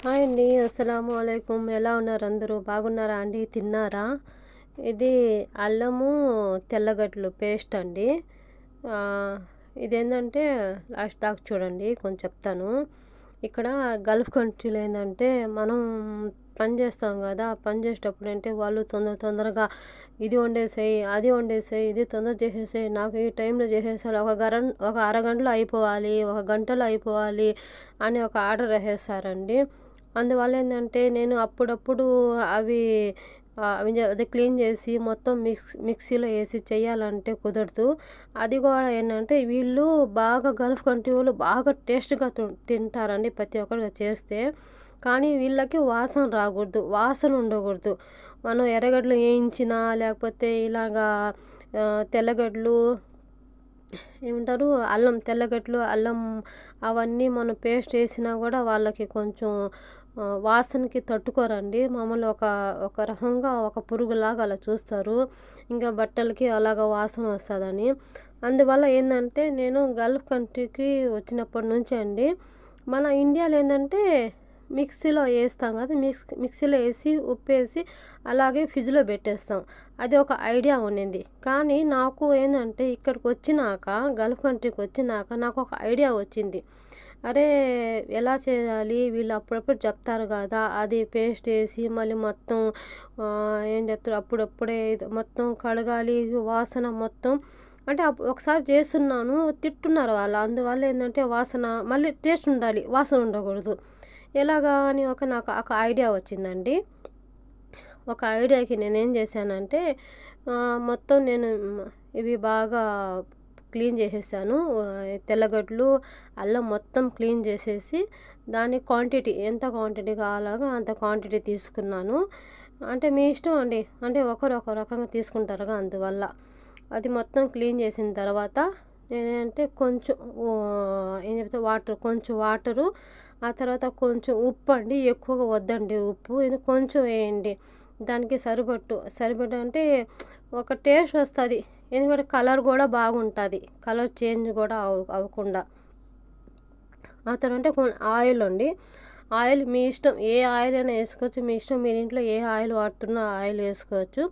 Hi అండి. అస్సలాము అలైకుం. ఎలా ఉన్నారు అందరూ? బాగున్నారా అండి? తిన్నారా? ఇది అల్లము, తెల్లగడ్డలు పేస్ట్ అండి. ఆహ్, ఇదేందంటే లాస్ట్ దాకా చూడండి, కొంచెం చెప్తాను. ఇక్కడ గల్ఫ్ కంట్రీలో ఏందంటే మనం పని చేస్తాం గదా! పని చేసేటప్పుడు అంటే వాళ్ళు తొందరగా ఇది వండేసేయి, అది వండేసేయి, ఇది తొందరగా చేసేసేయి, నాకు ఈ టైంలో చేసేసేయాలి, ఒక అరగంటలో అయిపోవాలి, ఒక గంటలో అయిపోవాలి అని ఒక ఆర్డర్ వేసేస్తారండి. అందువల్ల ఏందంటే నేను అప్పుడప్పుడు అవి అదే క్లీన్ చేసి మొత్తం మిక్సీలో వేసి చేయాలంటే కుదరదు. అది కూడా ఏంటంటే వీళ్ళు బాగా గల్ఫ్ కంట్రీ వాళ్ళు బాగా టేస్ట్‌గా తింటారండి ప్రతి ఒక్కరు చేస్తే. కానీ వీళ్ళకి వాసన రాకూడదు, వాసన ఉండకూడదు. మనం ఎర్రగడ్డలు వేయించినా లేకపోతే ఇలాగా తెల్లగడ్డలు ఏమంటారు, తెల్లగడ్డలు, అల్లం అవన్నీ మనం పేస్ట్ వేసినా కూడా వాళ్ళకి కొంచెం వాసనకి తట్టుకోరండి. మామూలు ఒక ఒక రకంగా ఒక పురుగులాగా అలా చూస్తారు. ఇంకా బట్టలకి అలాగ వాసన వస్తుందని. అందువల్ల ఏందంటే నేను గల్ఫ్ కంట్రీకి వచ్చినప్పటి నుంచి అండి, మన ఇండియాలో ఏందంటే మిక్సీలో వేస్తాం కదా, మిక్సీలో వేసి ఉప్పేసి అలాగే ఫ్రిడ్జ్లో పెట్టేస్తాం. అది ఒక ఐడియా ఉండింది. కానీ నాకు ఏందంటే ఇక్కడికి వచ్చినాక, గల్ఫ్ కంట్రీకి వచ్చినాక నాకు ఒక ఐడియా వచ్చింది. అరే! ఎలా చేయాలి, వీళ్ళు అప్పుడప్పుడు చెప్తారు కదా, అది పేస్ట్ వేసి మళ్ళీ మొత్తం ఏం చెప్తారు, అప్పుడప్పుడే మొత్తం కడగాలి, వాసన మొత్తం అంటే ఒకసారి చేస్తున్నాను, తిట్టున్నారు వాళ్ళు. అందువల్ల ఏందంటే వాసన మళ్ళీ టేస్ట్ ఉండాలి, వాసన ఉండకూడదు. ఎలాగా అని నాకు ఒక ఐడియా వచ్చిందండి. ఒక ఐడియాకి నేనేం చేశానంటే మొత్తం నేను ఇవి బాగా క్లీన్ చేసేసాను. తెల్లగడ్డలు, అల్లం మొత్తం క్లీన్ చేసేసి దాని క్వాంటిటీ ఎంత క్వాంటిటీ కావాలో అంత క్వాంటిటీ తీసుకున్నాను. అంటే మీ ఇష్టం అండి, అంటే ఒకరు ఒక రకంగా తీసుకుంటారుగా, అందువల్ల అది మొత్తం క్లీన్ చేసిన తర్వాత నేనంటే కొంచెం ఏం చెప్తే కొంచెం వాటరు, ఆ తర్వాత కొంచెం ఉప్పు అండి, ఎక్కువగా వద్దండి ఉప్పు, ఇది కొంచెం వేయండి. దానికి సరిపడ్డ అంటే ఒక టేస్ట్ వస్తుంది. ఎందుకంటే కలర్ కూడా బాగుంటుంది, కలర్ చేంజ్ కూడా అవ్వకుండా. ఆ తర్వాత ఆయిల్ అండి. ఆయిల్ మీ ఇష్టం, ఏ ఆయిల్ అయినా వేసుకోవచ్చు, మీ ఇష్టం. మీరు ఇంట్లో ఏ ఆయిల్ వాడుతున్నా ఆయిల్ వేసుకోవచ్చు.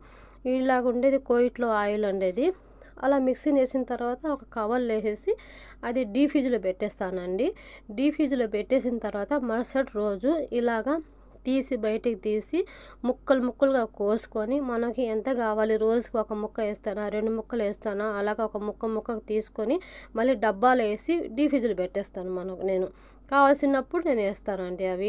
ఇలాగ ఉండేది కోయిట్లో ఆయిల్ ఉండేది. అలా మిక్సీని వేసిన తర్వాత ఒక కవర్లో వేసేసి అది ఫ్రిడ్జ్లో పెట్టేస్తానండి. ఫ్రిడ్జ్లో పెట్టేసిన తర్వాత మరుసటి రోజు ఇలాగా బయటికి తీసి ముక్కలుగా కోసుకొని, మనకి ఎంత కావాలి, రోజుకి ఒక ముక్క వేస్తానా, 2 ముక్కలు వేస్తానా, అలాగ ఒక ముక్క తీసుకొని మళ్ళీ డబ్బాలో వేసి ఫ్రిడ్జ్లో పెట్టేస్తాను. నేను కావాల్సినప్పుడు నేను వేస్తానండి అవి.